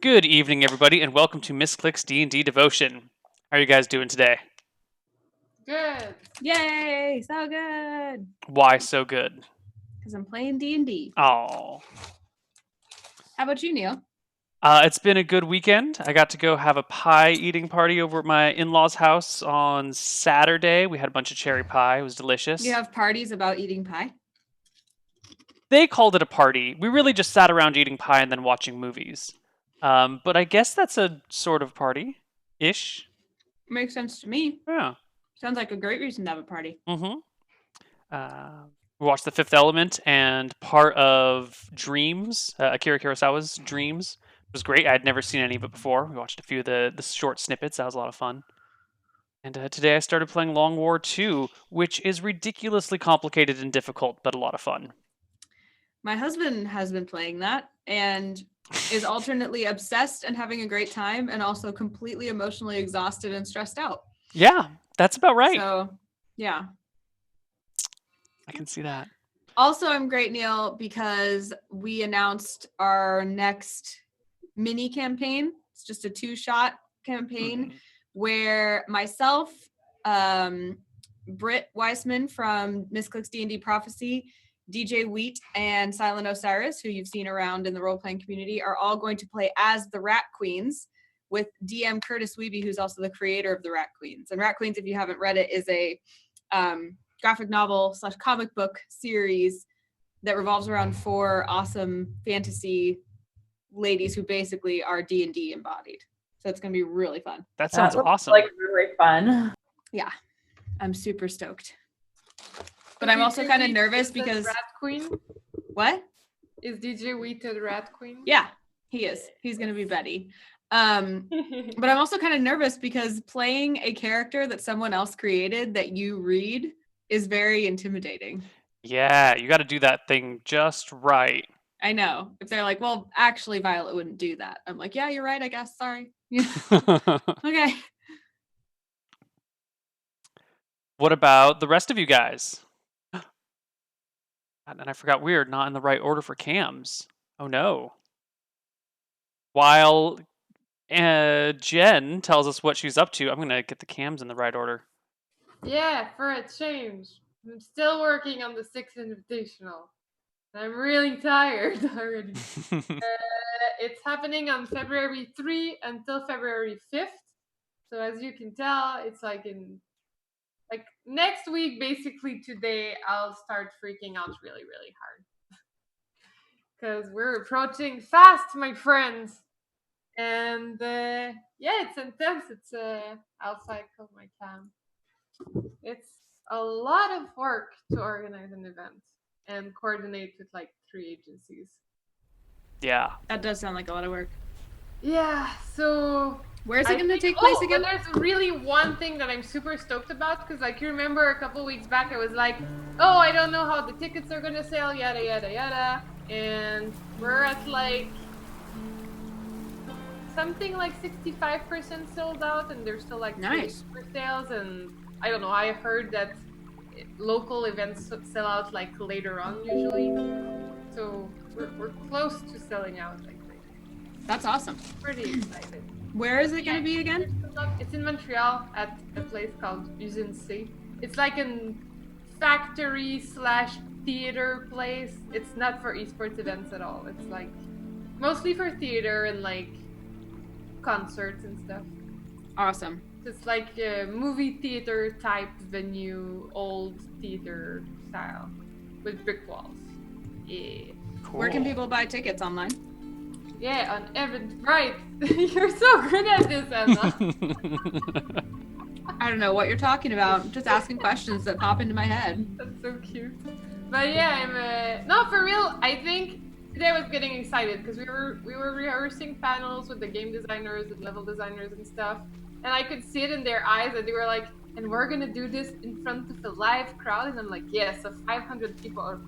Good evening, everybody, and welcome to Misscliks D&D Devotion. How are you guys doing today? Good. Yay! So good. Why so good? Because I'm playing D&D. Oh, How about you, Neil? it's been a good weekend. I got to go have a pie eating party over at my in-laws' house on Saturday. We had a bunch of cherry pie. It was delicious. You have parties about eating pie? They called it a party. We really just sat around eating pie and then watching movies. But I guess that's a sort of party-ish. Makes sense to me. Yeah. Sounds like a great reason to have a party. Mm-hmm. We watched The Fifth Element and part of Dreams, Akira Kurosawa's Dreams. It was great. I had never seen any of it before. We watched a few of the short snippets. That was a lot of fun. And today I started playing Long War 2, which is ridiculously complicated and difficult, but a lot of fun. My husband has been playing that and is alternately obsessed and having a great time and also completely emotionally exhausted and stressed out. Yeah, that's about right. So, yeah. I can see that. Also, I'm great, Neil, because we announced our next mini campaign. It's just a 2-shot campaign where myself, Britt Weissman from Misscliks D&D Prophecy, DJ Wheat, and Silent Osiris, who you've seen around in the role-playing community, are all going to play as the Rat Queens with DM Curtis Wiebe, who's also the creator of the Rat Queens. And Rat Queens, if you haven't read it, is a graphic novel / comic book series that revolves around 4 awesome fantasy ladies who basically are D&D embodied. So it's going to be really fun. That sounds awesome. Like really fun. Yeah, I'm super stoked. But I'm also kind of nervous because... Rat Queen? What? Is DJ Wheat the Rat Queen? Yeah, he is. He's going to be Betty. But I'm also kind of nervous because playing a character that someone else created that you read is very intimidating. Yeah, you got to do that thing just right. I know. If they're like, well, actually, Violet wouldn't do that. I'm like, yeah, you're right, I guess. Sorry. Okay. What about the rest of you guys? And I forgot we're not in the right order for cams. Oh no. While Jen tells us what she's up to, I'm going to get the cams in the right order. Yeah, for a change. I'm still working on the 6th Invitational. I'm really tired already. It's happening on February 3 until February 5th. So as you can tell, it's like next week, basically today, I'll start freaking out really, really hard. Because we're approaching fast, my friends. And yeah, it's intense. It's outside of my cam. It's a lot of work to organize an event and coordinate with like 3 agencies. Yeah. That does sound like a lot of work. Yeah, so... Where's it going to take place again? But there's really one thing that I'm super stoked about, because like you remember a couple weeks back I was like, oh, I don't know how the tickets are going to sell, yada, yada, yada. And we're at like... something like 65% sold out, and there's still like nice for sales, and I don't know, I heard that local events sell out like later on usually, so we're close to selling out, I think. That's awesome. Pretty excited. Where is it going to be again? It's in Montreal at a place called Usine C. It's like a factory / theater place. It's not for esports events at all. It's like mostly for theater and like concerts and stuff. Awesome. It's like a movie theater type venue, old theater style with brick walls. Yeah. Cool. Where can people buy tickets online? Yeah, on Eventbrite. You're so good at this, Emma. I don't know what you're talking about. I'm just asking questions that pop into my head. That's so cute. But yeah, I'm no, for real. I think today I was getting excited because we were rehearsing panels with the game designers and level designers and stuff, and I could see it in their eyes that they were like, "And we're gonna do this in front of a live crowd," and I'm like, "Yes, of 500 people."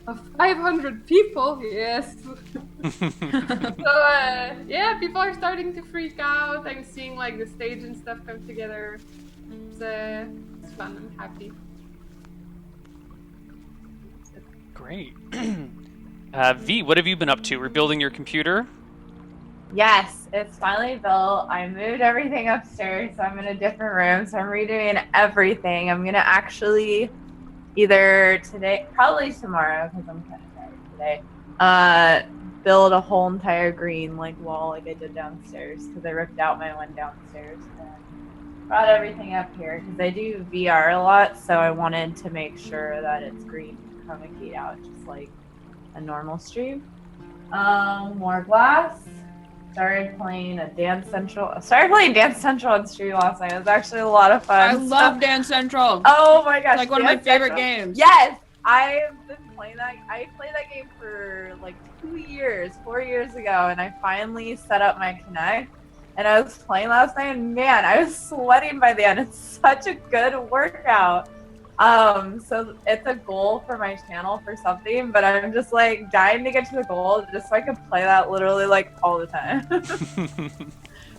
Of 500 people, yes. So yeah, people are starting to freak out. I'm seeing like the stage and stuff come together. It's fun. I'm happy. Great. V, what have you been up to? Rebuilding your computer? Yes, it's finally built. I moved everything upstairs, so I'm in a different room. So I'm redoing everything. I'm gonna actually either today, probably tomorrow, because I'm kind of tired today. Build a whole entire green wall like I did downstairs, because I ripped out my one downstairs and brought everything up here because I do VR a lot, so I wanted to make sure that it's green chroma keyed out just like a normal stream. More glass. Started playing Dance Central on stream last night. It was actually a lot of fun. I love Dance Central. Oh my gosh. It's like one of my favorite games. Yes. I've been playing that. I played that game for like 4 years ago, and I finally set up my Kinect. And I was playing last night, and man, I was sweating by the end. It's such a good workout. So it's a goal for my channel for something, but I'm just like dying to get to the goal just so I can play that literally like all the time.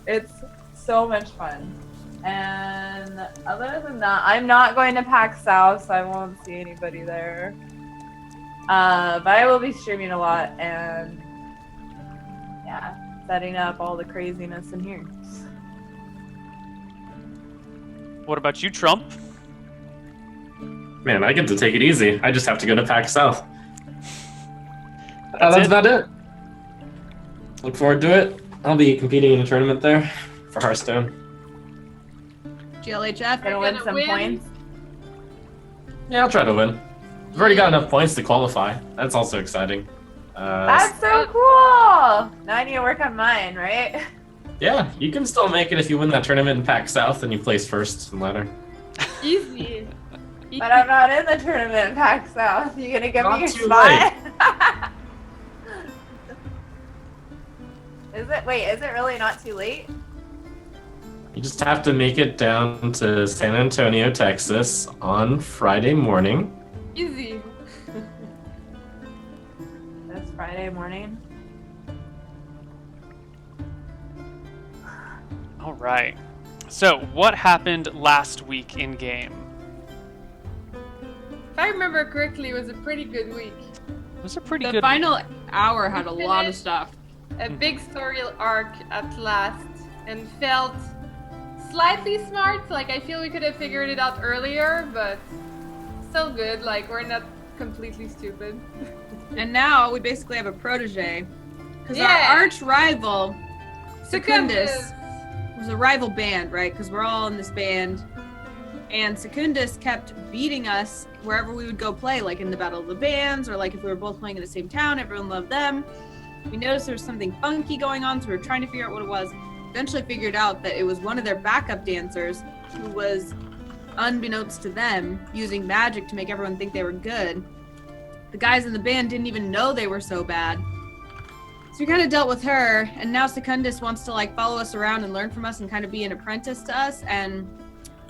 It's so much fun. And other than that, I'm not going to PAX South, so I won't see anybody there. But I will be streaming a lot and yeah, setting up all the craziness in here. What about you, Trump? Man, I get to take it easy. I just have to go to PAX South. That's it. about it. Look forward to it. I'll be competing in a tournament there for Hearthstone. GLHF. Gonna win some points. Yeah, I'll try to win. I've already got enough points to qualify. That's also exciting. That's so cool! Now I need to work on mine, right? Yeah, you can still make it if you win that tournament in PAX South and you place first and ladder. Easy. But I'm not in the tournament in PAX South. You gonna give Not me your too spot? Is it really not too late? You just have to make it down to San Antonio, Texas on Friday morning. Easy. That's Friday morning. All right. So, what happened last week in game? If I remember correctly, it was a pretty good week. It was a pretty The good. final hour had a lot of stuff. A big story arc at last, and felt slightly smart. Like, I feel we could have figured it out earlier, but still good. Like, we're not completely stupid. And now we basically have a protege. Because Yeah. our arch rival, Secundus, Secundus. was a rival band, right? Because we're all in this band. And Secundus kept beating us wherever we would go play, like in the Battle of the Bands, or like if we were both playing in the same town, everyone loved them. We noticed there was something funky going on, so we were trying to figure out what it was. Eventually figured out that it was one of their backup dancers who was, unbeknownst to them, using magic to make everyone think they were good. The guys in the band didn't even know they were so bad. So we kind of dealt with her, and now Secundus wants to like follow us around and learn from us and kind of be an apprentice to us. And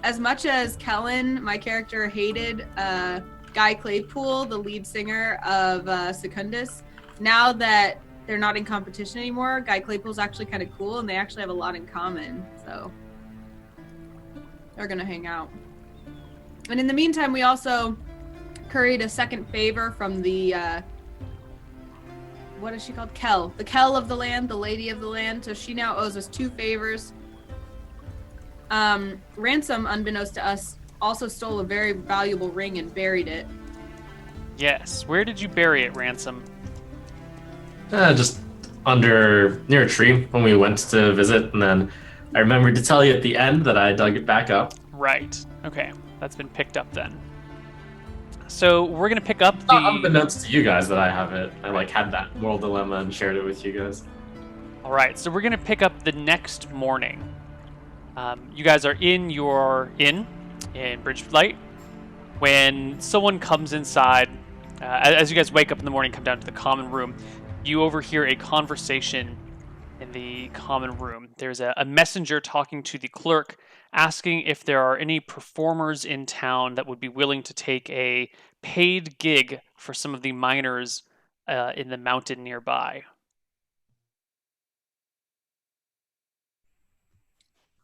as much as Kellen, my character, hated Guy Claypool, the lead singer of Secundus, now that they're not in competition anymore, Guy Claypool's actually kind of cool, and they actually have a lot in common. So they're gonna hang out. And in the meantime, we also curried a second favor from the what is she called? Kel. The Kel of the land, the lady of the land. So she now owes us 2 favors. Ransom, unbeknownst to us, also stole a very valuable ring and buried it. Yes. Where did you bury it, Ransom? Just near a tree when we went to visit, and then I remembered to tell you at the end that I dug it back up. Right. Okay. That's been picked up then. So we're gonna pick up the. Unbeknownst to you guys that I have it. I had that moral dilemma and shared it with you guys. All right. So we're gonna pick up the next morning. You guys are in your inn in Bridgelight when someone comes inside. As you guys wake up in the morning, come down to the common room, you overhear a conversation in the common room. There's a messenger talking to the clerk, asking if there are any performers in town that would be willing to take a paid gig for some of the miners in the mountain nearby.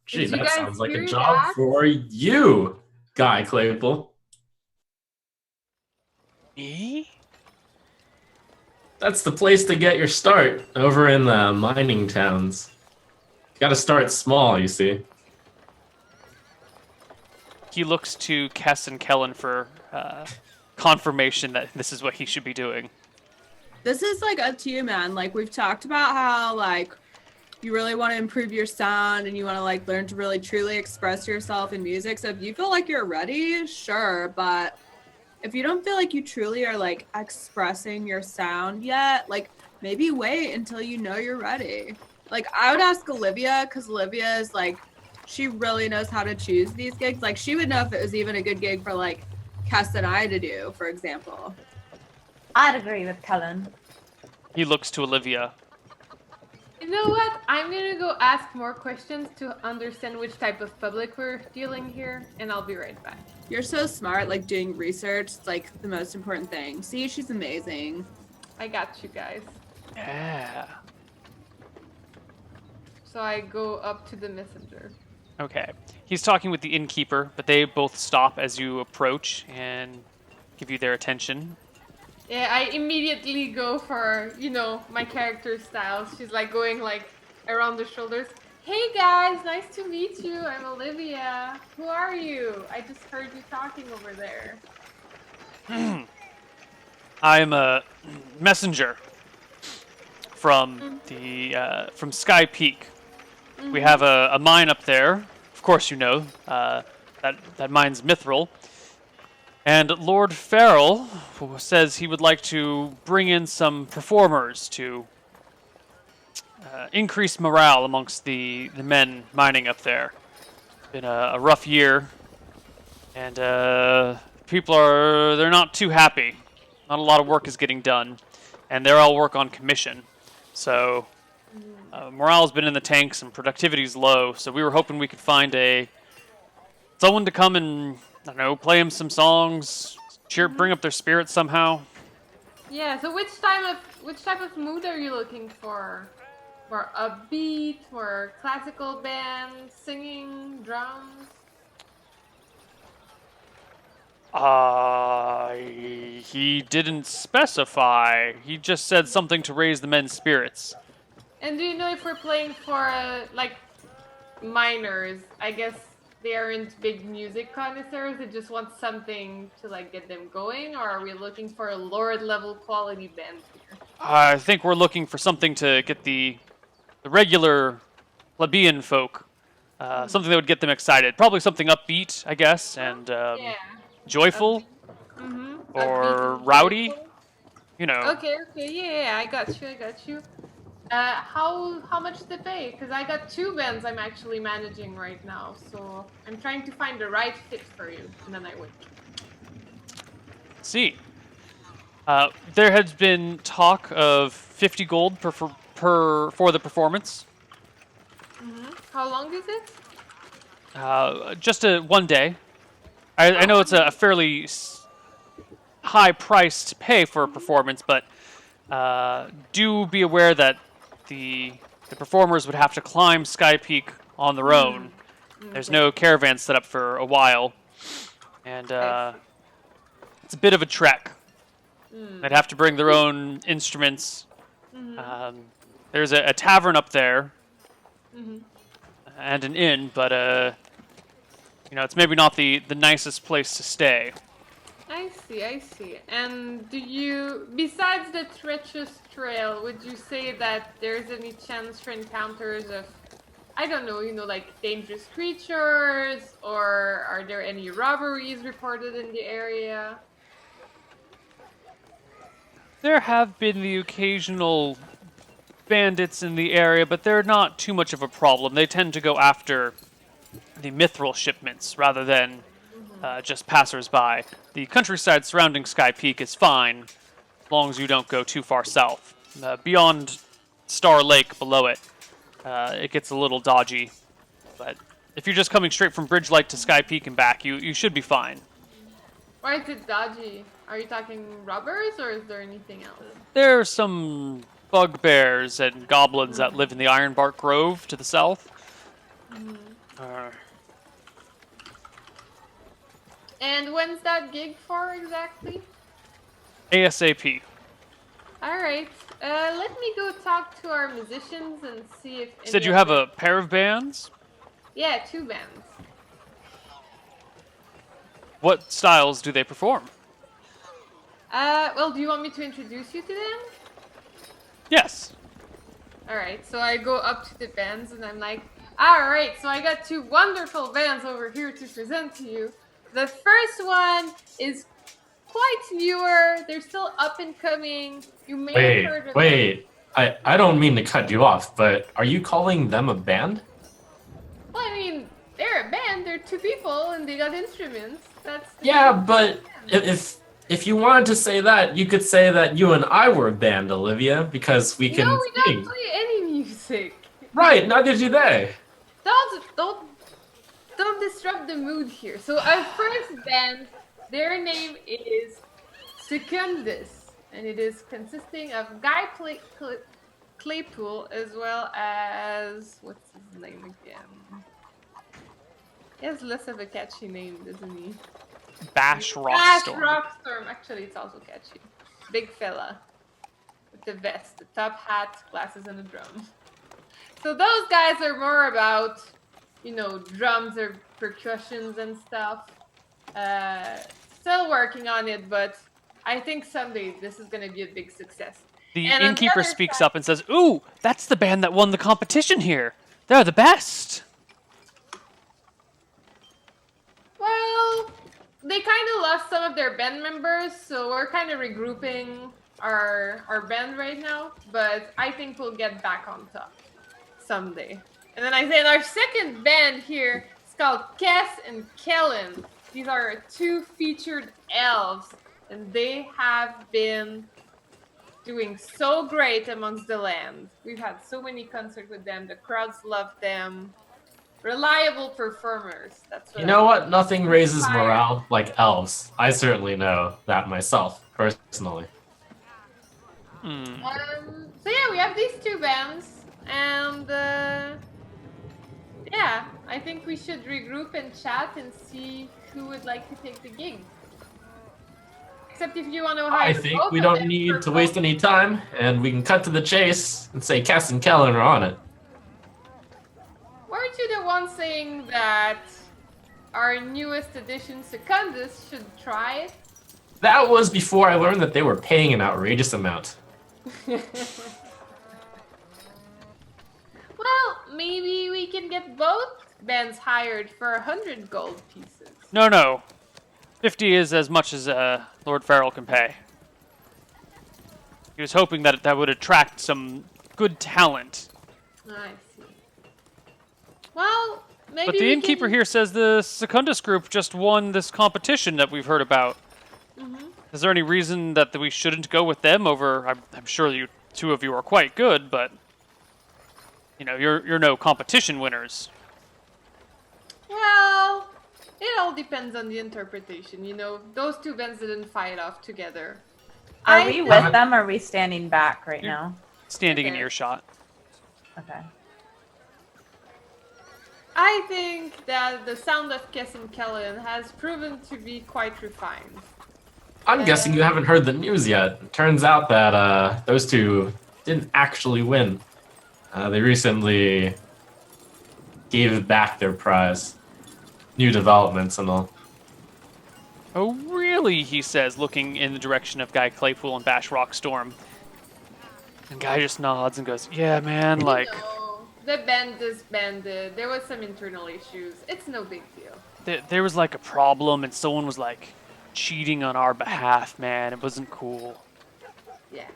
Gee, Did you that guys sounds like a hear job that? for you, Guy Claypool. Me? That's the place to get your start over in the mining towns. You gotta start small, you see. He looks to Kess and Kellen for confirmation that this is what he should be doing. This is like up to you, man. Like we've talked about how like you really want to improve your sound and you want to like learn to really truly express yourself in music. So if you feel like you're ready, sure, but if you don't feel like you truly are like expressing your sound yet, like maybe wait until you know you're ready. Like I would ask Olivia, because Olivia is like, she really knows how to choose these gigs. Like she would know if it was even a good gig for like Cass and I to do, for example. I'd agree with Kellen. He looks to Olivia. You know what? I'm gonna go ask more questions to understand which type of public we're dealing here, and I'll be right back. You're so smart, like doing research. It's like the most important thing. See, she's amazing. I got you guys. Yeah. So I go up to the messenger. Okay. He's talking with the innkeeper, but they both stop as you approach and give you their attention. Yeah, I immediately go for, my character style. She's like going like around the shoulders. Hey guys, nice to meet you. I'm Olivia. Who are you? I just heard you talking over there. I'm a messenger from from Sky Peak. We have a mine up there. Of course, you know that mine's mithril. And Lord Farrell says he would like to bring in some performers to increase morale amongst the men mining up there. It's been a rough year, and they're not too happy. Not a lot of work is getting done, and they're all work on commission. So morale's been in the tanks and productivity's low. So we were hoping we could find someone to come and I don't know, play them some songs, bring up their spirits somehow. Yeah. So which type of mood are you looking for? More upbeat, more classical band, singing, drums? He didn't specify. He just said something to raise the men's spirits. And do you know if we're playing for like minors? I guess they aren't big music connoisseurs. They just want something to like get them going, or are we looking for a Lord level quality band here? I think we're looking for something to get the regular plebeian folk, something that would get them excited. Probably something upbeat, I guess, and joyful or Upbeat, rowdy. joyful. You know. Okay, yeah, I got you. How much they pay? Because I got two bands I'm actually managing right now, so I'm trying to find the right fit for you, and then I win. See. There has been talk of 50 gold for the performance. How long is it? Just one day. I know it's a fairly high price to pay for a performance, but do be aware that the performers would have to climb Sky Peak on their own. There's no caravan set up for a while, and it's a bit of a trek. They'd have to bring their own instruments. There's a tavern up there and an inn, but it's maybe not the nicest place to stay. I see. And do you, besides the treacherous trail, would you say that there's any chance for encounters of, I don't know, like dangerous creatures, or are there any robberies reported in the area? There have been the occasional bandits in the area, but they're not too much of a problem. They tend to go after the mithril shipments rather than just passers-by. The countryside surrounding Sky Peak is fine, as long as you don't go too far south. Beyond Star Lake, below it, it gets a little dodgy. But if you're just coming straight from Bridgelight to Sky Peak and back, you should be fine. Why is it dodgy? Are you talking robbers, or is there anything else? There are some bugbears and goblins that live in the Ironbark Grove to the south. And when's that gig for exactly? ASAP. All right. Let me go talk to our musicians and see if. You said any you of have them- a pair of bands? Yeah, 2 bands. What styles do they perform? Well, do you want me to introduce you to them? Yes. All right. So I go up to the bands and I'm like, all right. So I got 2 wonderful bands over here to present to you. The first one is quite newer. They're still up and coming. You may have Wait, heard of them. wait. I don't mean to cut you off, but are you calling them a band? Well, I mean, they're a band. They're 2 people and they got instruments. That's Yeah, but if you wanted to say that, you could say that you and I were a band, Olivia, because we no, can we don't sing. play any music. Right, neither do they. Don't disrupt the mood here. So our first band, their name is Secundus, and it is consisting of Claypool as well as what's his name again? He has less of a catchy name, doesn't he? Bash Bash Rockstorm. Rockstorm. Actually, it's also catchy. Big fella with the vest, the top hat, glasses, and a drum. So those guys are more about, drums or percussions and stuff. Still working on it, but I think someday this is going to be a big success. The And on the innkeeper other speaks side- up and says, "Ooh, that's the band that won the competition here. They're the best." Well, they kind of lost some of their band members, so we're kind of regrouping our band right now. But I think we'll get back on top someday. And then I say our second band here is called Cass and Kellen. These are our 2 featured elves, and they have been doing so great amongst the land. We've had so many concerts with them. The crowds love them. Reliable performers. That's what You know I- what? Nothing raises morale like elves. I certainly know that myself, personally. Hmm. So yeah, we have these 2 bands, and yeah, I think we should regroup and chat and see who would like to take the gig. Except if you want to hire I think both we of don't them need for to waste both- any time, and we can cut to the chase and say Cass and Kellen are on it. Weren't you the one saying that our newest addition, Secundus, should try it? That was before I learned that they were paying an outrageous amount. Well, maybe we can get both bands hired for 100 gold pieces. No. 50 is as much as Lord Farrell can pay. He was hoping that that would attract some good talent. I see. Well, maybe But the we innkeeper can... here says the Secundus group just won this competition that we've heard about. Mhm. Is there any reason that we shouldn't go with them over? I'm sure you 2 of you are quite good, but you're no competition winners. Well, it all depends on the interpretation. Those 2 bands didn't fight off together. Are we with them or are we standing back right You're- now? Standing in Okay. earshot. Okay. I think that the sound of Kess and Kellen has proven to be quite refined. I'm guessing you haven't heard the news yet. It turns out that those 2 didn't actually win. They recently gave back their prize. New developments and all. Oh, really? He says, looking in the direction of Guy Claypool and Bash Rockstorm. And Guy just nods and goes, "Yeah, man, like, No, the band disbanded. There was some internal issues. It's no big deal. there was like a problem and someone was like cheating on our behalf, man. It wasn't cool." Yeah.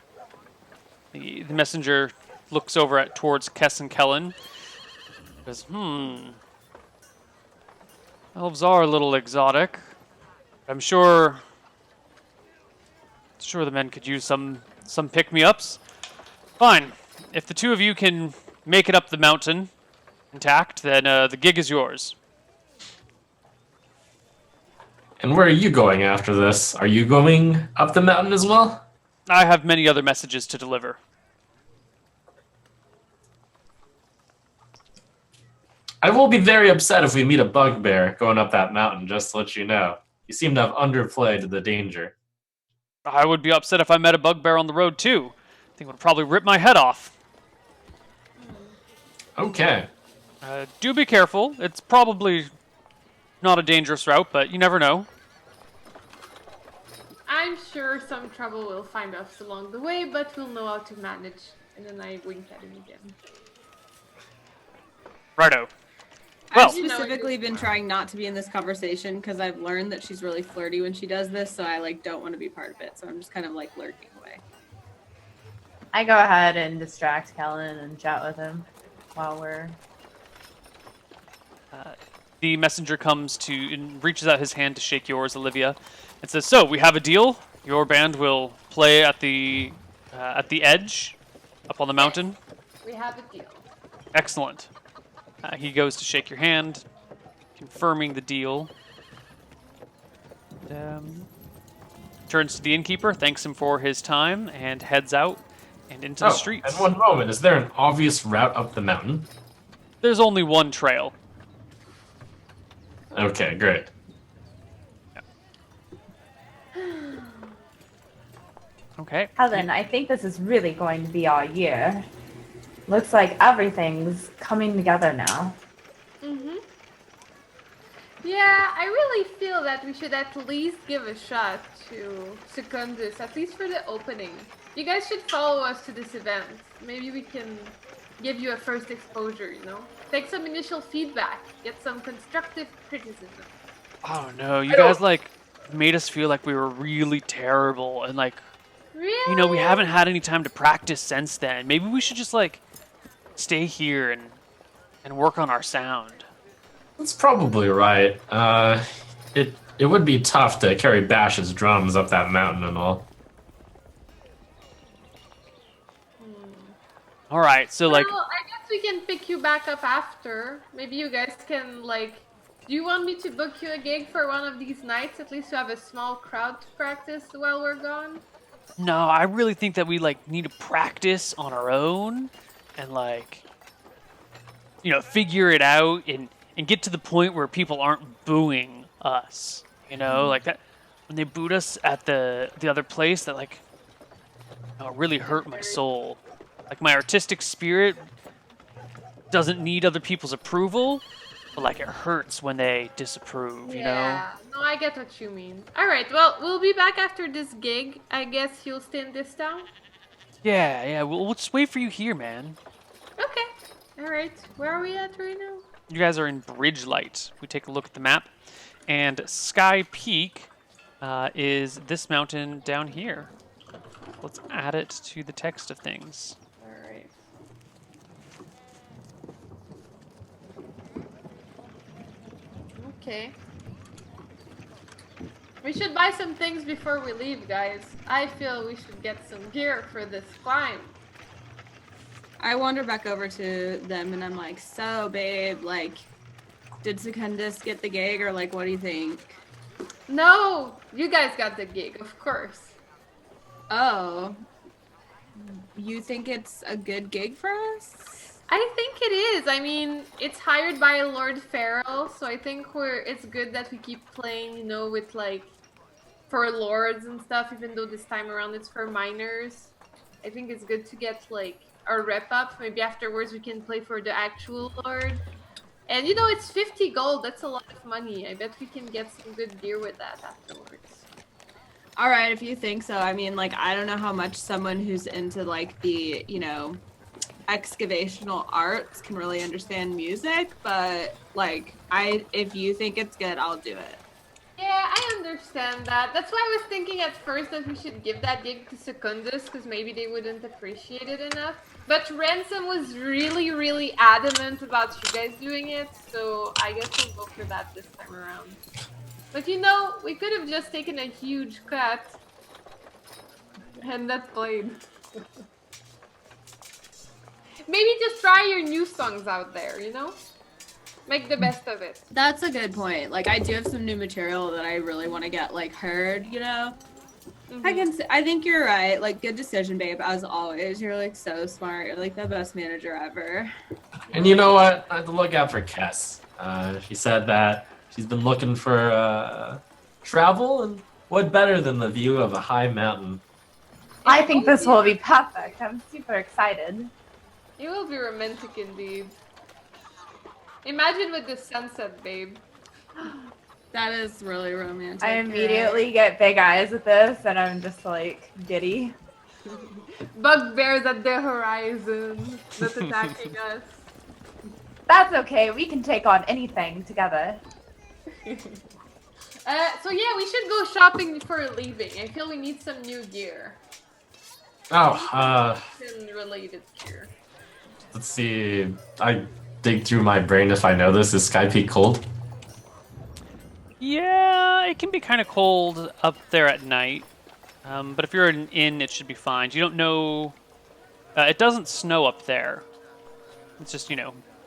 The messenger looks over towards Kess and Kellen. Goes, elves are a little exotic. I'm sure the men could use some pick-me-ups. Fine. If the 2 of you can make it up the mountain intact, then the gig is yours. And where are you going after this? Are you going up the mountain as well? I have many other messages to deliver. I will be very upset if we meet a bugbear going up that mountain, just to let you know. You seem to have underplayed the danger. I would be upset if I met a bugbear on the road too. I think it would probably rip my head off. Okay. Do be careful. It's probably not a dangerous route, but you never know. I'm sure some trouble will find us along the way, but we'll know how to manage. And then I wink at him again. Righto. I've Well- specifically been trying not to be in this conversation because I've learned that she's really flirty when she does this, so I like don't want to be part of it. So I'm just kind of like lurking away. I go ahead and distract Kellen and chat with him while we're. The messenger comes to and reaches out his hand to shake yours, Olivia, and says, "So we have a deal. Your band will play at the edge, up on the mountain. We have a deal. Excellent." He goes to shake your hand, confirming the deal. Turns to the innkeeper, thanks him for his time, and heads out and into the streets. And one moment, is there an obvious route up the mountain? There's only one trail. Okay, great. Okay. Helen, I think this is really going to be our year. Looks like everything's coming together now. Mm-hmm. Yeah, I really feel that we should at least give a shot to Secundus, at least for the opening. You guys should follow us to this event. Maybe we can give you a first exposure, you know? Take some initial feedback, get some constructive criticism. Oh no, you guys like made us feel like we were really terrible and like, Really? you know, we haven't had any time to practice since then. Maybe we should just like stay here and work on our sound. That's probably right. It would be tough to carry Bash's drums up that mountain and all. All right, so like, Well, I guess we can pick you back up after. Maybe you guys can like. Do you want me to book you a gig for one of these nights, at least to have a small crowd to practice while we're gone? no, I really think that we like need to practice on our own and like, you know, figure it out and get to the point where people aren't booing us. You know, like that when they booed us at the other place, that like, oh, it really hurt my soul. Like my artistic spirit doesn't need other people's approval, but like it hurts when they disapprove, you know? Yeah, no, I get what you mean. All right, well, we'll be back after this gig. I guess you'll stay in this town? Yeah, we'll just wait for you here, man. Okay. All right, where are we at right now? You guys are in Bridgelight. We take a look at the map, and Sky Peak is this mountain down here. Let's add it to the text of things. All right. Okay. We should buy some things before we leave, guys. I feel we should get some gear for this climb. I wander back over to them and I'm like, so babe, like, did Secundus get the gig or like, what do you think? No, you guys got the gig, of course. Oh, you think it's a good gig for us? I think it is. I mean, it's hired by Lord Farrell, so I think it's good that we keep playing, you know, with like for lords and stuff, even though this time around it's for minors. I think it's good to get like our rep up. Maybe afterwards we can play for the actual lord. And you know, it's 50 gold. That's a lot of money. I bet we can get some good gear with that afterwards. All right, if you think so. I mean, like, I don't know how much someone who's into like the, you know, excavational arts can really understand music, but like, if you think it's good, I'll do it. Yeah, I understand that. That's why I was thinking at first that we should give that gig to Secundus, because maybe they wouldn't appreciate it enough. But Ransom was really, really adamant about you guys doing it, so I guess we'll go for that this time around. But you know, we could have just taken a huge cut and not played. Maybe just try your new songs out there, you know? Make the best of it. That's a good point. Like, I do have some new material that I really want to get like heard, you know? I think you're right. Like, good decision, babe. As always, you're like so smart. You're like the best manager ever. And you know what? I have to look out for Kess. She said that she's been looking for travel, and What better than the view of a high mountain? I think this will be perfect. I'm super excited. It will be romantic indeed. Imagine with the sunset, babe. That is really romantic. I You're immediately get big eyes at this, and I'm just like giddy. Bugbears at the horizon, not attacking us. That's okay. We can take on anything together. So yeah, we should go shopping before leaving. I feel we need some new gear. Oh, And related gear. let's see. I dig through my brain if I know this. Is Sky Peak cold? Yeah, it can be kind of cold up there at night. But if you're in an inn, it should be fine. You don't know... it doesn't snow up there. It's just,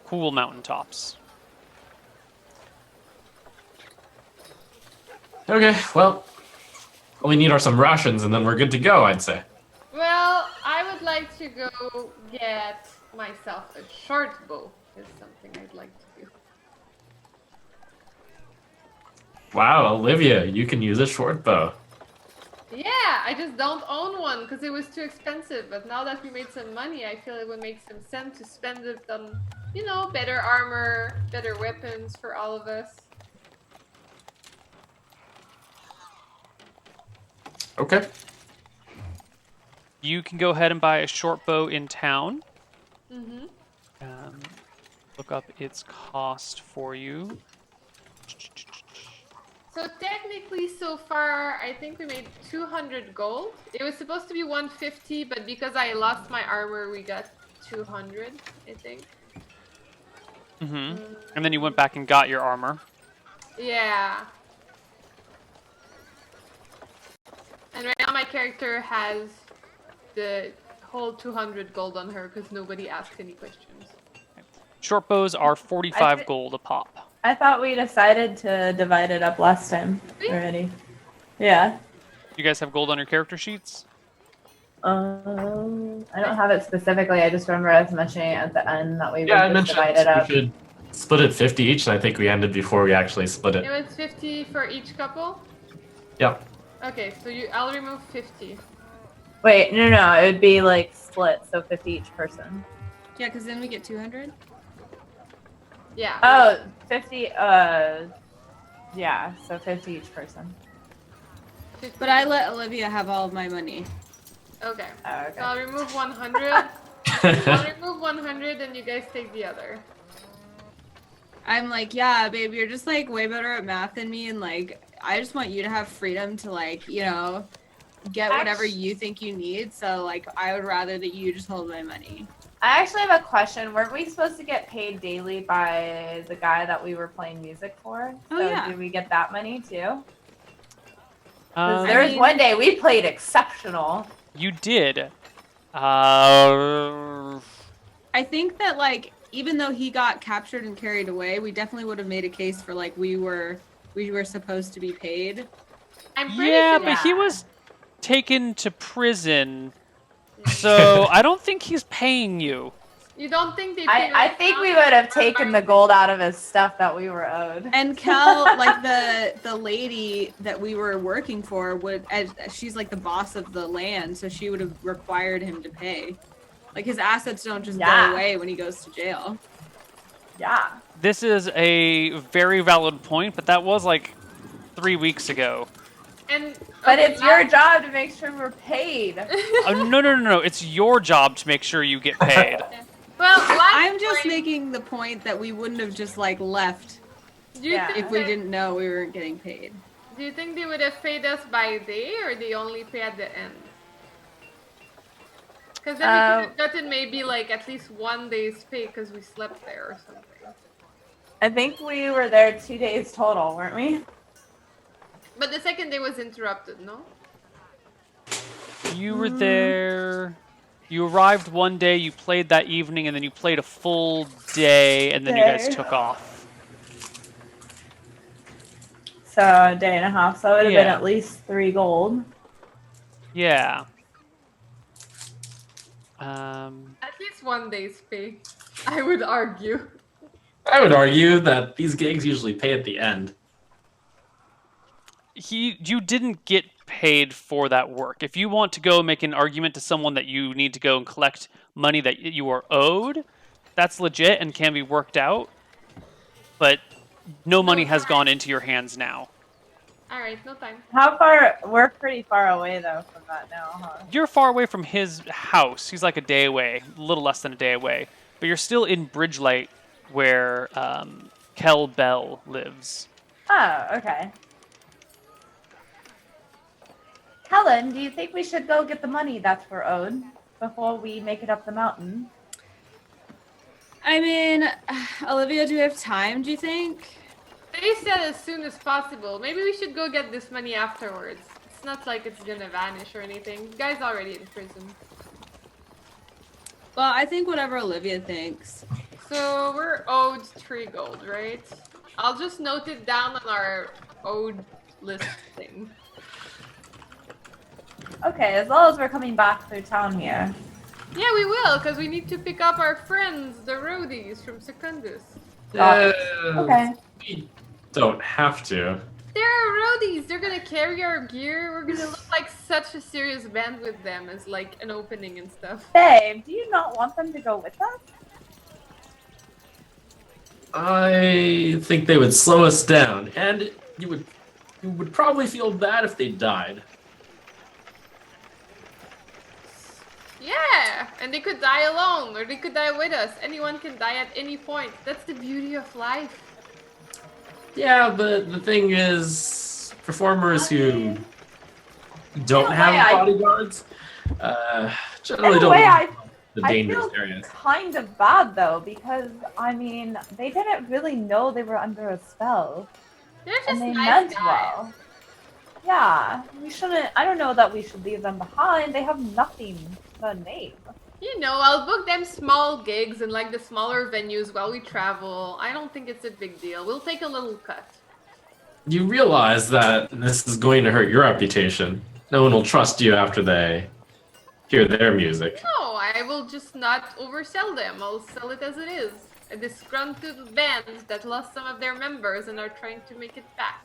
cool mountaintops. Okay, well, all we need are some rations and then we're good to go, I'd say. Well, I would like to go get myself a short bow. Is something I'd like to do. Wow, Olivia, you can use a short bow. Yeah, I just don't own one because it was too expensive. But now that we made some money, I feel it would make some sense to spend it on, better armor, better weapons for all of us. Okay. You can go ahead and buy a short bow in town. Mm-hmm. Look up its cost for you. So technically, so far, I think we made 200 gold. It was supposed to be 150, but because I lost my armor, we got 200, I think. Mm-hmm. And then you went back and got your armor. Yeah. And right now my character has the whole 200 gold on her because nobody asked any questions. Short bows are 45 gold a pop. I thought we decided to divide it up last time already. Yeah. You guys have gold on your character sheets? I don't have it specifically. I just remember us mentioning at the end that we would I just mentioned divide it up. we should split it 50 each, and I think we ended before we actually split It it. was 50 for each couple? Yep. Okay, so I'll remove 50. Wait, no. It would be like split, so 50 each person. Yeah, because then we get 200. Yeah. Oh, 50, yeah, so 50 each person. 50. But I let Olivia have all of my money. Okay. Oh, okay. So I'll remove 100. I'll remove 100 and you guys take the other. I'm like, yeah, babe, you're just like way better at math than me, and like, I just want you to have freedom to like, get whatever you think you need. So like, I would rather that you just hold my money. I actually have a question. Weren't we supposed to get paid daily by the guy that we were playing music for? Oh, So yeah. do we get that money too? There was mean- one day we played exceptional. You did. I think that like, even though he got captured and carried away, we definitely would have made a case for like we were supposed to be paid. I'm pretty Yeah, sure. but he was taken to prison, so I don't think he's paying you. You don't think they paid I us think now? we would have taken the gold out of his stuff that we were owed. And Kel, like the lady that we were working for, would as she's like the boss of the land, so she would have required him to pay. Like his assets don't just Yeah. go away when he goes to jail. Yeah. This is a very valid point, but that was like 3 weeks ago. And But okay, it's your job to make sure we're paid. No. It's your job to make sure you get paid. Well, last I'm just time, making the point that we wouldn't have just like left do you Yeah. think if we that- didn't know we weren't getting paid. Do you think they would have paid us by day or they only pay at the end? Because then we could have gotten maybe like at least 1 day's pay because we slept there or something. I think we were there 2 days total, weren't we? But the second day was interrupted, no? You were there. You arrived one day, you played that evening, and then you played a full day, and then you guys Day. took off. So a day and a half, so it would have been Yeah. at least 3 gold. Yeah. At least 1 day's pay, I would argue. I would argue that these gigs usually pay at the end. you didn't get paid for that work. If you want to go make an argument to someone that you need to go and collect money that you are owed, that's legit and can be worked out. But no money has gone into your hands now. All right, no time. How far? We're pretty far away though from that now, huh? You're far away from his house. He's like a day away, a little less than a day away. But you're still in Bridgelight, where Kel Bell lives. Oh, okay. Helen, do you think we should go get the money that's we're owed before we make it up the mountain? I mean, Olivia, do we have time, do you think? They said as soon as possible. Maybe we should go get this money afterwards. It's not like it's gonna vanish or anything. The guy's already in prison. Well, I think whatever Olivia thinks. So we're owed 3 gold, right? I'll just note it down on our owed list thing. Okay, as long as we're coming back through town here. Yeah, we will, because we need to pick up our friends, the roadies from Secundus. Okay. We don't have to. They're roadies. They're gonna carry our gear. We're gonna look like such a serious band with them as like an opening and stuff. Babe, do you not want them to go with us? I think they would slow us down, and you would probably feel bad if they died. Yeah, and they could die alone, or they could die with us. Anyone can die at any point. That's the beauty of life. Yeah, but the thing is, performers who don't In a have way, I- bodyguards generally In a don't way, leave the I dangerous feel areas. kind of bad though, because I mean, they didn't really know they were under a spell, They're just and they nice meant guys. well. Yeah, we shouldn't. I don't know that we should leave them behind. They have nothing to name. You know, I'll book them small gigs in like the smaller venues while we travel. I don't think it's a big deal. We'll take a little cut. You realize that this is going to hurt your reputation. No one will trust you after they hear their music. No, I will just not oversell them. I'll sell it as it is. A disgruntled band that lost some of their members and are trying to make it back.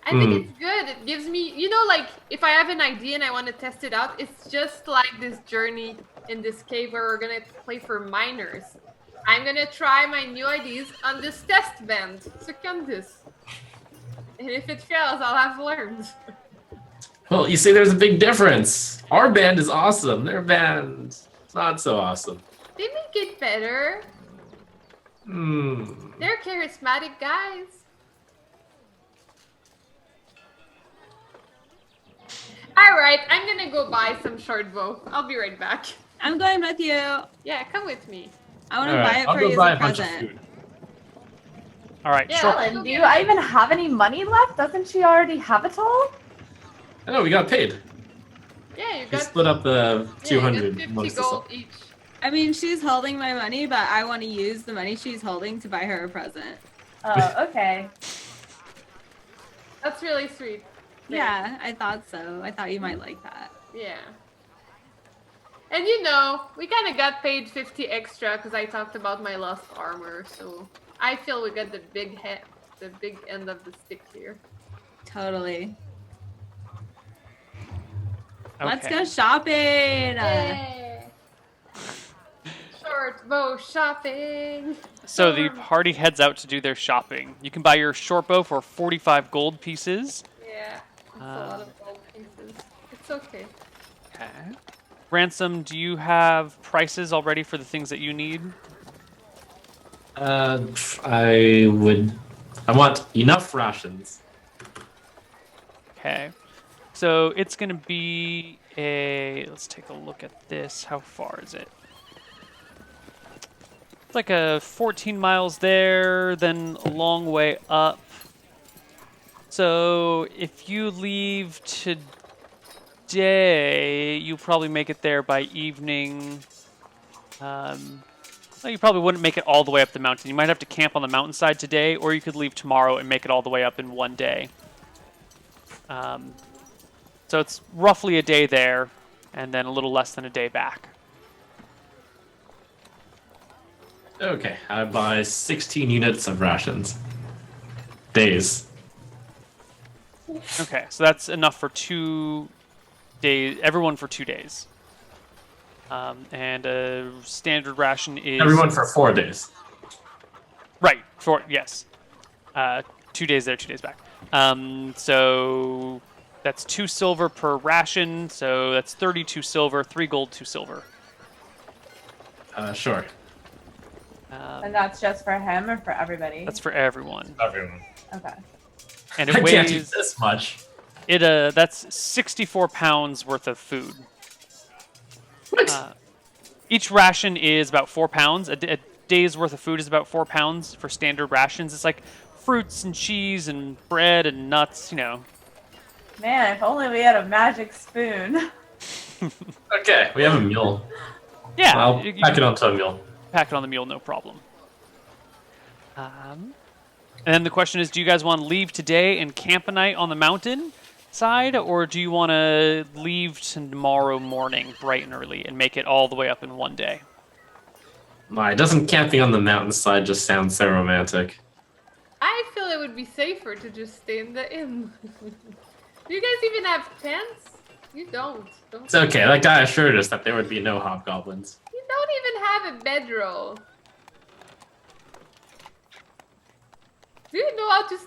I think it's good. It gives me, you know, like if I have an idea and I want to test it out, it's just like this journey in this cave where we're gonna play for minors. I'm gonna try my new ideas on this test band, Secundus. And if it fails, I'll have learned. Well, you see, there's a big difference. Our band is awesome. Their band is not so awesome. They make it better. They're charismatic guys. Alright, I'm gonna go buy some short bow. I'll be right back. I'm going with you. Yeah, come with me. I want to Alright, buy it I'll for go you as buy a a bunch of present. food. All right, Yeah, sure. I'll- Helen, do I even have any money left? Doesn't she already have it all? I know, we got paid. Yeah, you We got split up the yeah, you got 200 50 amongst us all. gold each. I mean, she's holding my money, but I want to use the money she's holding to buy her a present. Oh, okay. That's really sweet. Yeah, I thought so. I thought you might like that. Yeah. And you know, we kind of got paid 50 extra because I talked about my lost armor, so I feel we got the big end of the stick here. Totally. Let's Okay. go shopping. Yay! Short bow shopping. So the party heads out to do their shopping. You can buy your short bow for 45 gold pieces. Yeah, it's a lot of gold pieces. It's okay. Okay. Ransom, do you have prices already for the things that you need? I want enough rations. Okay. So it's going to be let's take a look at this. How far is it? It's like a 14 miles there, then a long way up. So if you leave today, you'll probably make it there by evening. Well, you probably wouldn't make it all the way up the mountain. You might have to camp on the mountainside today, or you could leave tomorrow and make it all the way up in one day. So it's roughly a day there, and then a little less than a day back. Okay, I buy 16 units of rations. days. Okay, so that's enough for 2 days. Everyone for 2 days. And a standard ration is Everyone for 4 days. right. Yes. 2 days there, 2 days back. So that's 2 silver per ration. So that's 32 silver, 3 gold, 2 silver. Sure. And that's just for him or for everybody? That's for everyone. Everyone. Okay. And it I can't eat weighs this much. that's 64 pounds worth of food. What? Each ration is about 4 pounds. A day's worth of food is about 4 pounds for standard rations. It's like fruits and cheese and bread and nuts, Man, if only we had a magic spoon. Okay, we have a mule. Yeah, I'll you pack it onto a mule. pack it on the mule, no problem. And then the question is, do you guys want to leave today and camp a night on the mountain side, or do you want to leave tomorrow morning bright and early and make it all the way up in one day? Why, doesn't camping on the mountainside just sound so romantic? I feel it would be safer to just stay in the inn. Do you guys even have tents? You don't. It's okay, that guy assured us that there would be no hobgoblins. You don't even have a bedroll. Do you know how to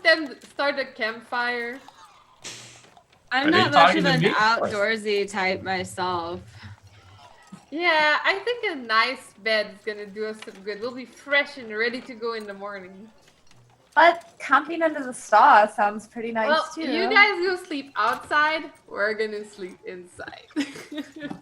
start a campfire? I'm Are they not much talking of to an me? outdoorsy type myself. Yeah, I think a nice bed is gonna do us some good. We'll be fresh and ready to go in the morning. But camping under the stars sounds pretty nice Well, too. you guys go sleep outside. We're gonna sleep inside.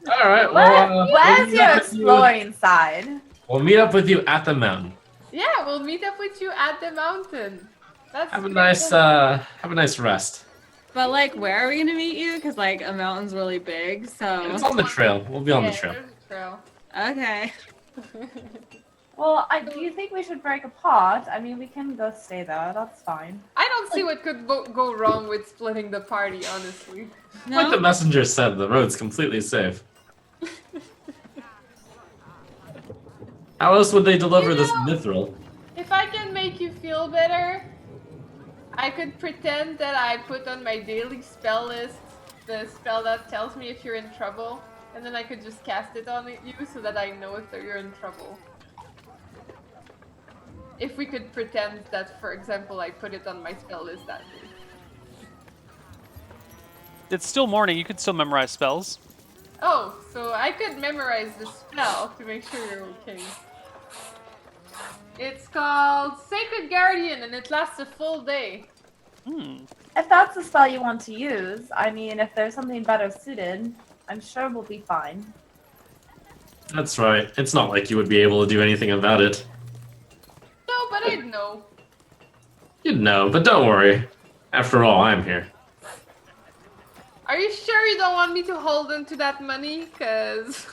Alright, well, Where's meet your up with you- exploring side? We'll meet up with you at the mountain. Yeah, we'll meet up with you at the mountain. That's Have a great. nice rest. But like, where are we gonna meet you? Because like a mountain's really big, so It's on the trail. We'll be on the Yeah, trail. there's a trail. okay. Well, do you think we should break apart? I mean, we can go stay there. That's fine. I don't see what could go wrong with splitting the party, honestly. Like the No, messenger said, the road's completely safe. How else would they deliver this mithril? If I can make you feel better, I could pretend that I put on my daily spell list the spell that tells me if you're in trouble, and then I could just cast it on you so that I know if you're in trouble. If we could pretend that, for example, I put it on my spell list that day. It's still morning. You could still memorize spells. Oh, so I could memorize the spell to make sure you're okay. It's called Sacred Guardian, and it lasts a full day. If that's the spell you want to use, I mean, if there's something better suited, I'm sure we'll be fine. That's right. It's not like you would be able to do anything about it. No, but I'd know. You'd know, but don't worry. After all, I'm here. Are you sure you don't want me to hold on to that money? Because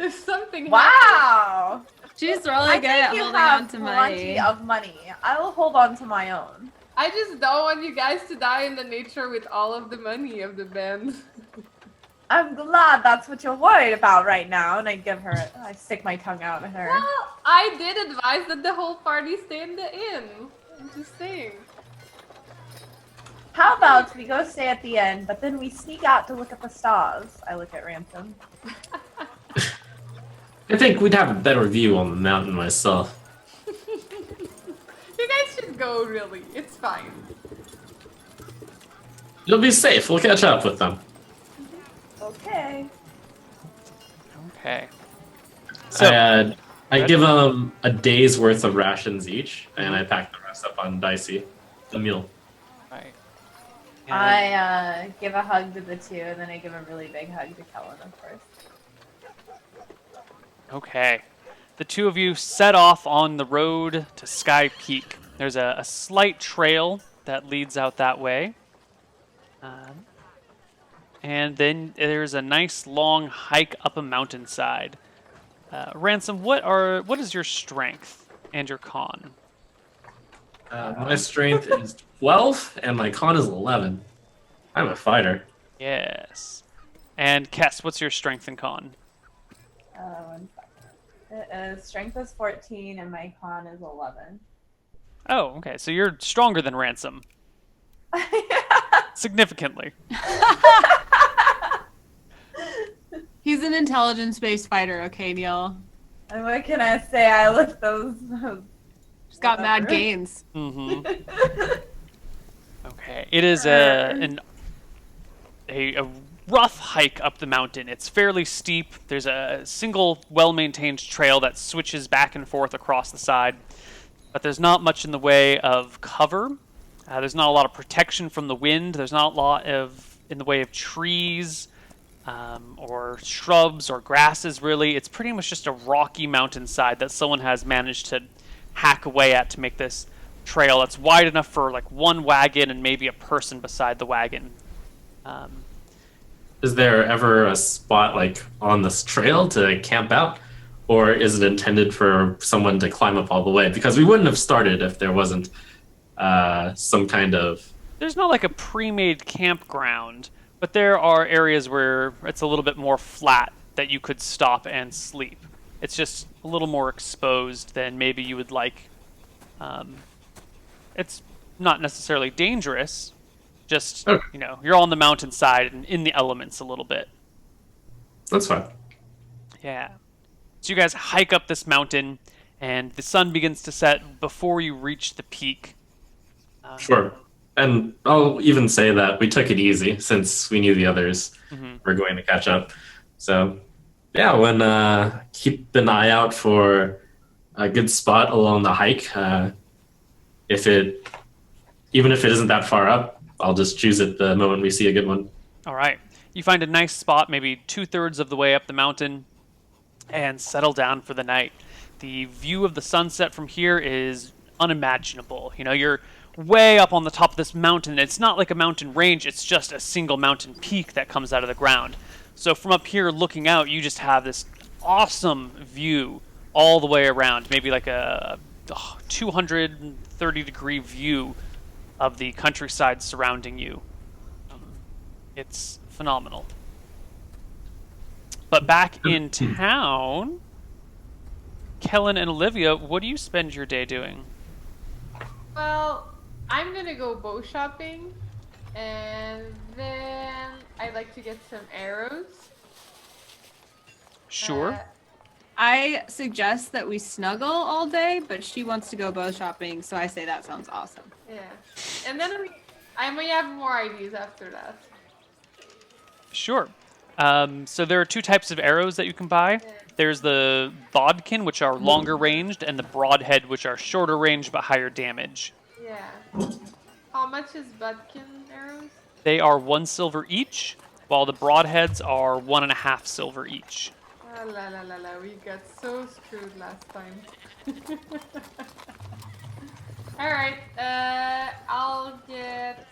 if something happens... Wow! she's really I good think at you holding have on to plenty money. of money. I will hold on to my own. I just don't want you guys to die in the nature with all of the money of the band. I'm glad that's what you're worried about right now. And I stick my tongue out at her. Well, I did advise that the whole party stay in the inn. I'm just saying. How about we go stay at the end, but then we sneak out to look at the stars? I look at Ransom. I think we'd have a better view on the mountain myself. You guys should go, really. It's fine. You'll be safe. We'll catch up with them. Okay. Okay. So, I give them a day's worth of rations each, and I pack the rest up on Dicey, the mule. right. I give a hug to the two, and then I give a really big hug to Kellen, of course. Okay. The two of you set off on the road to Sky Peak. There's a slight trail that leads out that way. And then there's a nice long hike up a mountainside. Ransom, what is your strength and your con? My strength is 12, and my con is 11. I'm a fighter. Yes. And Kess, what's your strength and con? 1 second. Strength is 14, and my con is 11. Oh, okay. So you're stronger than Ransom. Significantly. He's an intelligence-based fighter, okay, Neil? And what can I say? I lift those. Just got mad Whatever. gains. Mm-hmm. Okay. It is a rough hike up the mountain. It's fairly steep. There's a single well-maintained trail that switches back and forth across the side, but there's not much in the way of cover. There's not a lot of protection from the wind. There's not a lot in the way of trees or shrubs or grasses, really. It's pretty much just a rocky mountainside that someone has managed to hack away at to make this trail that's wide enough for like one wagon and maybe a person beside the wagon. Is there ever a spot like on this trail to camp out, or is it intended for someone to climb up all the way? Because we wouldn't have started if there wasn't some kind of... There's not like a pre-made campground, but there are areas where it's a little bit more flat that you could stop and sleep. It's just a little more exposed than maybe you would like. It's not necessarily dangerous, just, Okay. you know, you're on the mountainside and in the elements a little bit. That's fine. Yeah. So you guys hike up this mountain, and the sun begins to set before you reach the peak. Sure. And I'll even say that we took it easy since we knew the others were going to catch up. So, yeah, keep an eye out for a good spot along the hike. Even if it isn't that far up, I'll just choose it the moment we see a good one. All right. You find a nice spot, maybe 2/3 of the way up the mountain, and settle down for the night. The view of the sunset from here is unimaginable. You know, you're way up on the top of this mountain. It's not like a mountain range, it's just a single mountain peak that comes out of the ground. So from up here looking out, you just have this awesome view all the way around, maybe like a 230-degree view of the countryside surrounding you. It's phenomenal. But back in town, Kellen and Olivia, what do you spend your day doing? Well, I'm gonna go bow shopping, and then I'd like to get some arrows. Sure. I suggest that we snuggle all day, but she wants to go bow shopping, so I say that sounds awesome. Yeah, and then I may have more ideas after that. Sure. So there are two types of arrows that you can buy. There's the bodkin, which are longer ranged, and the broadhead, which are shorter range but higher damage. Yeah. How much is Budkin arrows? They are 1 silver each, while the broadheads are 1.5 silver each. Ah, la la la la, we got so screwed last time. Alright, I'll get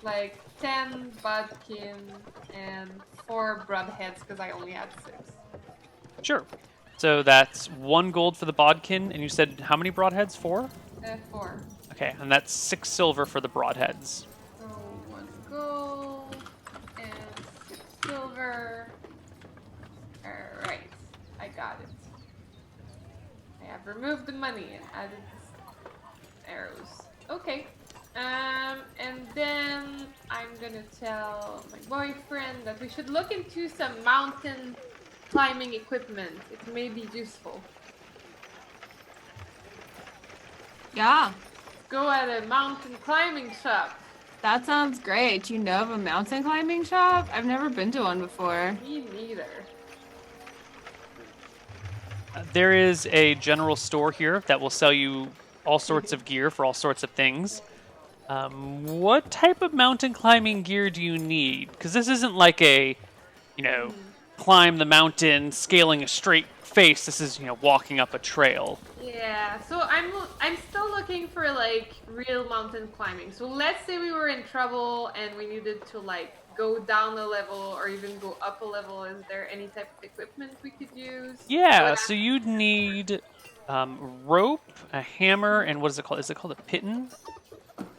like 10 Budkin and 4 broadheads because I only had 6. Sure. So that's 1 gold for the bodkin, and you said how many broadheads? 4? 4. Okay, and that's 6 silver for the broadheads. So 1 gold and 6 silver. Alright, I got it. I have removed the money and added the arrows. Okay. And then I'm gonna tell my boyfriend that we should look into some mountain climbing equipment. It may be useful. Yeah, Go at a mountain climbing shop. that sounds great. Do you know of a mountain climbing shop? I've never been to one before. Me neither. There is a general store here that will sell you all sorts of gear for all sorts of things. What type of mountain climbing gear do you need? Because this isn't like a, climb the mountain, scaling a straight face. This is, walking up a trail. Yeah, so I'm still looking for like real mountain climbing. So let's say we were in trouble and we needed to like go down a level or even go up a level. Is there any type of equipment we could use? Yeah, so you'd need rope, a hammer, and what is it called? Is it called a piton?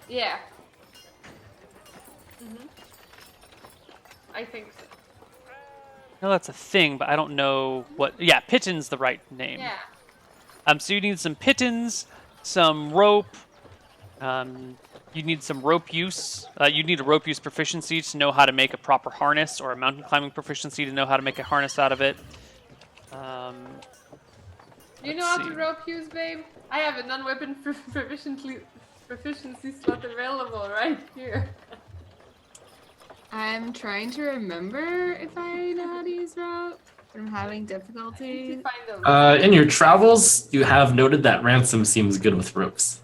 Yeah. I think so. No, that's a thing, but I don't know what. Yeah, piton's the right name. Yeah. So you need some pitons, some rope. You need some rope use. You need a rope use proficiency to know how to make a proper harness, or a mountain climbing proficiency to know how to make a harness out of it. You know how to rope use, babe? I have a non-weapon proficiency slot available right here. I'm trying to remember if I know how to use rope, but I'm having difficulty. In your travels, you have noted that Ransom seems good with ropes.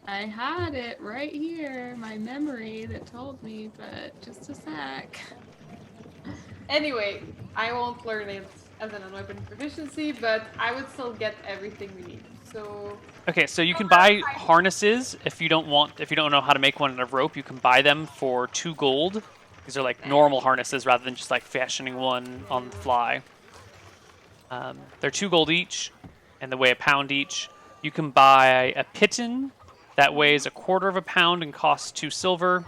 I had it right here, my memory that told me, but just a sec. Anyway, I won't learn it as an non-weapon proficiency, but I would still get everything we need. So Okay, so you can buy harnesses if you don't know how to make one out of rope. You can buy them for 2 gold. These are like normal harnesses rather than just like fashioning one on the fly. They're 2 gold each, and they weigh a pound each. You can buy a piton that weighs 1/4 pound and costs 2 silver.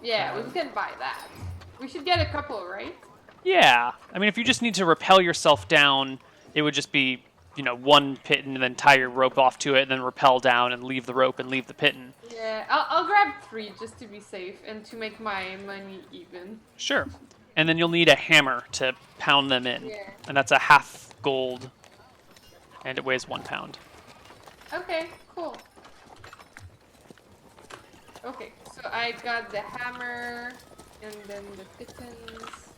yeah, we can buy that. We should get a couple, right? Yeah, I mean, if you just need to rappel yourself down, it would just be, 1 piton and then tie your rope off to it, and then rappel down and leave the rope and leave the piton. Yeah, I'll grab 3 just to be safe and to make my money even. Sure. And then you'll need a hammer to pound them in. Yeah. And that's a 1/2 gold, and it weighs 1 pound. Okay, cool. Okay, so I got the hammer and then the pitons.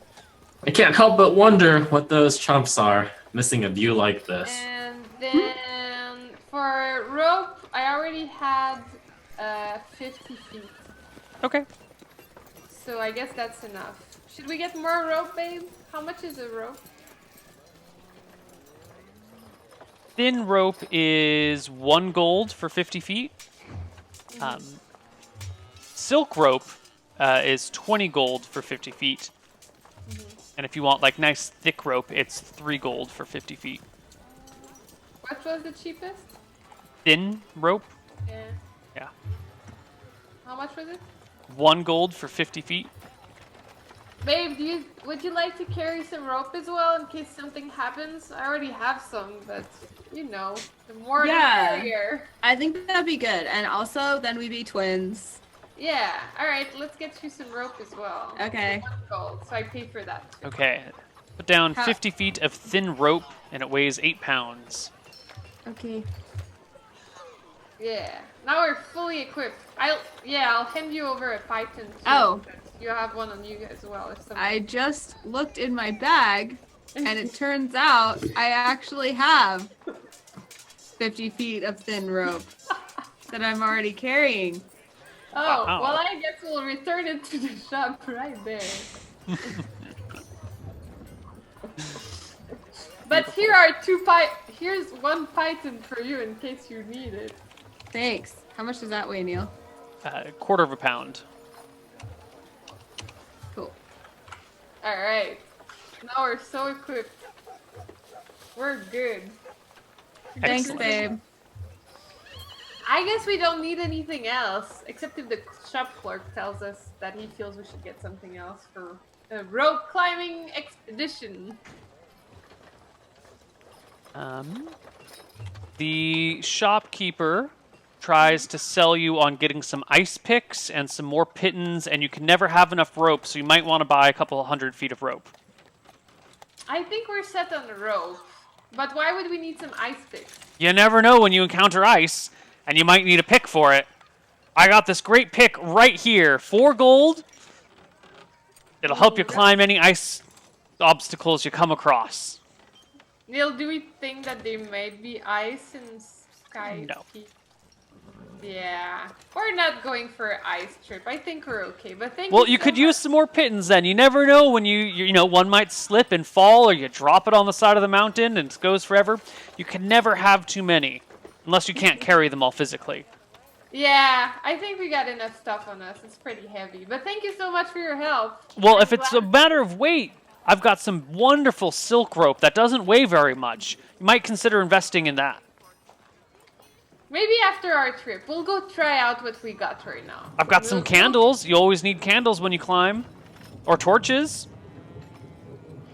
I can't help but wonder what those chumps are, missing a view like this. And then for rope, I already had 50 feet. Okay. So I guess that's enough. Should we get more rope, babe? How much is a rope? Thin rope is 1 gold for 50 feet. Silk rope is 20 gold for 50 feet. And if you want like nice thick rope, it's 3 gold for 50 feet. What was the cheapest? Thin rope? Yeah. Yeah. How much was it? 1 gold for 50 feet. Babe, would you like to carry some rope as well in case something happens? I already have some, but the more the merrier. I think that'd be good. And also, then we'd be twins. Yeah, alright, let's get you some rope as well. Okay. 1 gold, so I paid for that too. Okay. Put down 50 feet of thin rope, and it weighs 8 pounds. Okay. Yeah, now we're fully equipped. I'll hand you over a python too. Oh. You have one on you as well. If something... I just looked in my bag, and it turns out I actually have 50 feet of thin rope that I'm already carrying. Oh, Wow. well, I guess we'll return it to the shop right there. But here are here's 1 python for you in case you need it. Thanks. How much does that weigh, Neil? 1/4 pound. Cool. Alright. Now we're so equipped. We're good. Thanks, Excellent. babe. I guess we don't need anything else, except if the shop clerk tells us that he feels we should get something else for a rope climbing expedition. The shopkeeper tries to sell you on getting some ice picks and some more pitons, and you can never have enough rope, so you might want to buy a couple 100 feet of rope. I think we're set on the rope, but why would we need some ice picks? You never know when you encounter ice, and you might need a pick for it. I got this great pick right here, 4 gold. It'll help you climb any ice obstacles you come across. Neil, do we think that there might be ice in Sky No. Peak? Yeah, we're not going for an ice trip. I think we're okay, but thank Well, you you so could much. use some more pitons then. You never know when one might slip and fall, or you drop it on the side of the mountain and it goes forever. You can never have too many, unless you can't carry them all physically. Yeah, I think we got enough stuff on us. It's pretty heavy, but thank you so much for your help. Well, I'm if it's a glad- matter of weight, I've got some wonderful silk rope that doesn't weigh very much. You might consider investing in that. Maybe after our trip, we'll go try out what we got right now. I've got some candles. You always need candles when you climb. Or torches.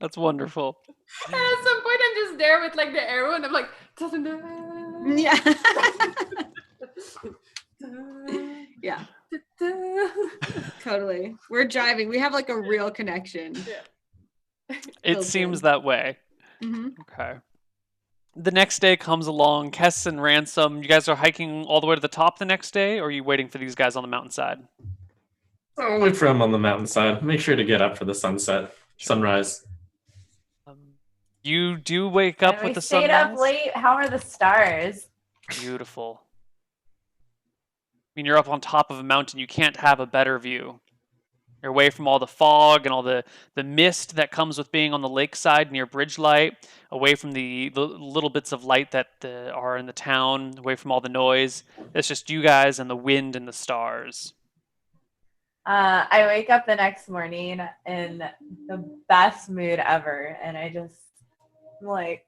That's wonderful. And at some point, I'm just there with like the arrow, and I'm like, Yeah. Yeah, totally. We're jiving. We have like a real connection. It Feels seems good. that way. Hmm. Okay. The next day comes along. Kess and Ransom, you guys are hiking all the way to the top the next day, or are you waiting for these guys on the mountainside? I'll wait for him on the mountainside. Make sure to get up for the sunrise. You do wake up And with we the stayed sunrise. up late. How are the stars? Beautiful. I mean, you're up on top of a mountain. You can't have a better view. You're away from all the fog and all the mist that comes with being on the lakeside near Bridge Light, away from the little bits of light that are in the town, away from all the noise. It's just you guys and the wind and the stars. I wake up the next morning in the best mood ever, and I just like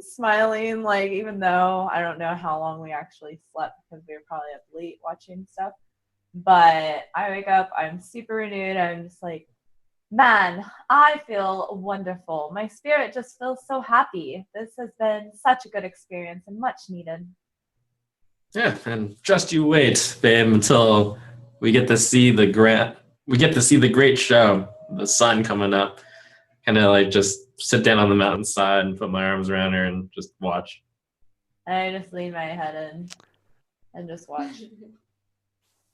smiling, like even though I don't know how long we actually slept because we were probably up late watching stuff. But I wake up, I'm super renewed. I'm just like, man, I feel wonderful. My spirit just feels so happy. This has been such a good experience and much needed. Yeah, and just you wait, babe, until we get to see the great show, the sun coming up. kind of like just sit down on the mountainside and put my arms around her and just watch. I just lean my head in and just watch.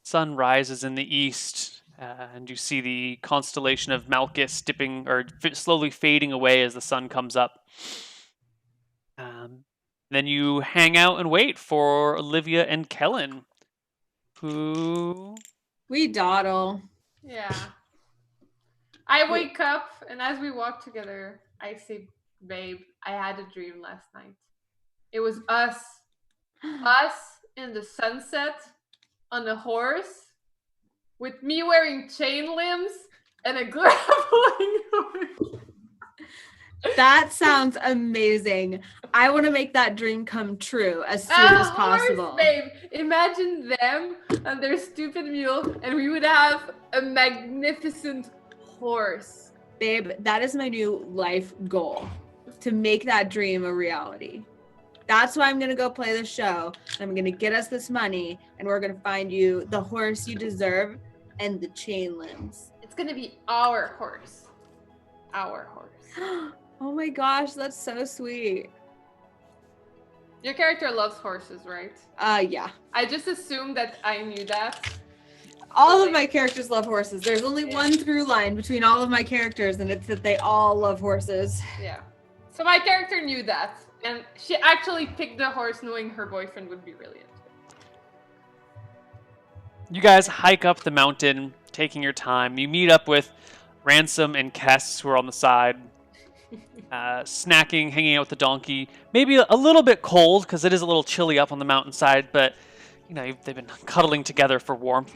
Sun rises in the east, and you see the constellation of Malchus dipping or slowly fading away as the sun comes up. Then you hang out and wait for Olivia and Kellen, who... We dawdle. Yeah. I wake up, and as we walk together, I say, babe, I had a dream last night. It was us in the sunset on a horse with me wearing chain limbs and a grappling hook. That sounds amazing. I want to make that dream come true as soon as possible. Horse, babe. Imagine them on their stupid mule, and we would have a magnificent horse. Babe, that is my new life goal, to make that dream a reality. That's why I'm going to go play the show. I'm going to get us this money, and we're going to find you the horse you deserve and the chain limbs. It's going to be our horse. Our horse. Oh my gosh, that's so sweet. Your character loves horses, right? Yeah. I just assumed that I knew that. All of my characters love horses. There's only one through line between all of my characters, and it's that they all love horses. Yeah. So my character knew that, and she actually picked the horse knowing her boyfriend would be really into it. You guys hike up the mountain, taking your time. You meet up with Ransom and Kess, who are on the side, snacking, hanging out with the donkey. Maybe a little bit cold, because it is a little chilly up on the mountainside, but you know they've been cuddling together for warmth.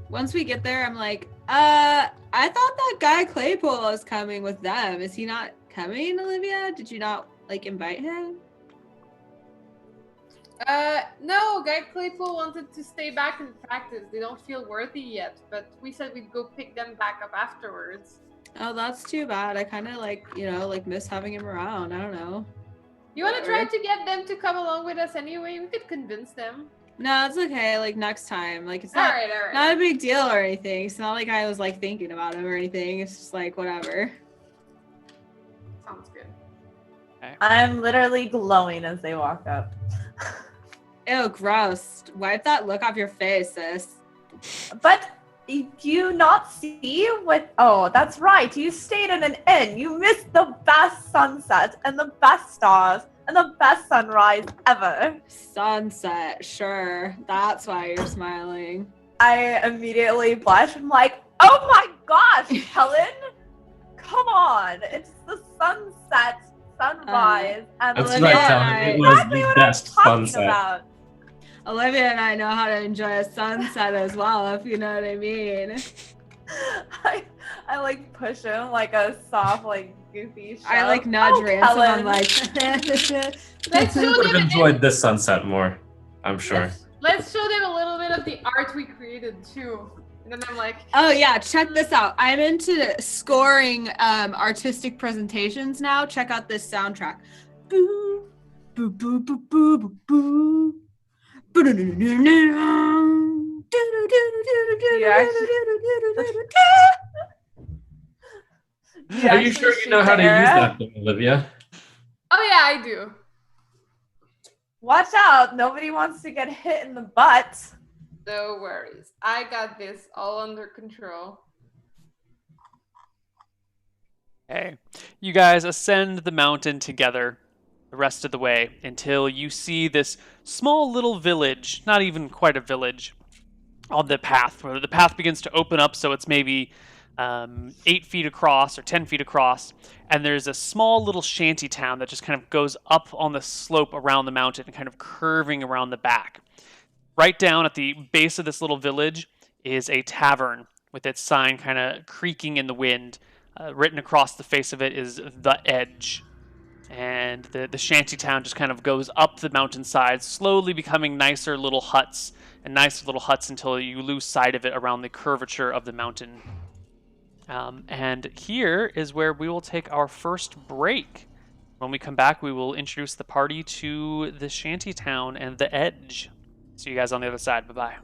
Once we get there, I'm like, I thought that guy Claypool was coming with them. Is he not coming, Olivia? Did you not, invite him? No, Guy Claypool wanted to stay back and practice. They don't feel worthy yet, but we said we'd go pick them back up afterwards. Oh, that's too bad. I kind of, miss having him around. I don't know. You want to try to get them to come along with us anyway? We could convince them. No, it's okay. Next time. It's All not, right. not a big deal or anything. It's not like I was, thinking about him or anything. It's just, whatever. Sounds good. Okay. I'm literally glowing as they walk up. Ew, gross. Wipe that look off your face, sis. But do you not see what? Oh, that's right. You stayed in an inn. You missed the best sunset and the best stars and the best sunrise ever. Sunset, sure. That's why you're smiling. I immediately blush. I'm like, oh my gosh, Helen! Come on. It's the sunset, sunrise, and That's Olivia right, and Helen. It I- was exactly the what best I'm talking sunset. about. Olivia and I know how to enjoy a sunset as well, if you know what I mean. I push him like a soft, goofy shove. I nudge Ransom. Helen. I'm like, Let's show Would have them. enjoyed this sunset more, I'm sure. Let's show them a little bit of the art we created too. And then I'm like, oh yeah, check this out. I'm into scoring artistic presentations now. Check out this soundtrack. Boo, boo, boo, boo, boo, boo, boo. You Are you sure you know how to use that thing, Olivia? oh yeah, I do. Watch out! Nobody wants to get hit in the butt. No worries. I got this all under control. Okay. You guys ascend the mountain together the rest of the way until you see this small little village, not even quite a village, on the path, where the path begins to open up so it's maybe 8 feet across or 10 feet across, and there's a small little shanty town that just kind of goes up on the slope around the mountain and kind of curving around the back. Right down at the base of this little village is a tavern with its sign kind of creaking in the wind. Written across the face of it is The Edge. And the shanty town just kind of goes up the mountainside, slowly becoming nicer little huts until you lose sight of it around the curvature of the mountain. And here is where we will take our first break. When we come back, we will introduce the party to the shanty town and The Edge. See you guys on the other side. Bye-bye.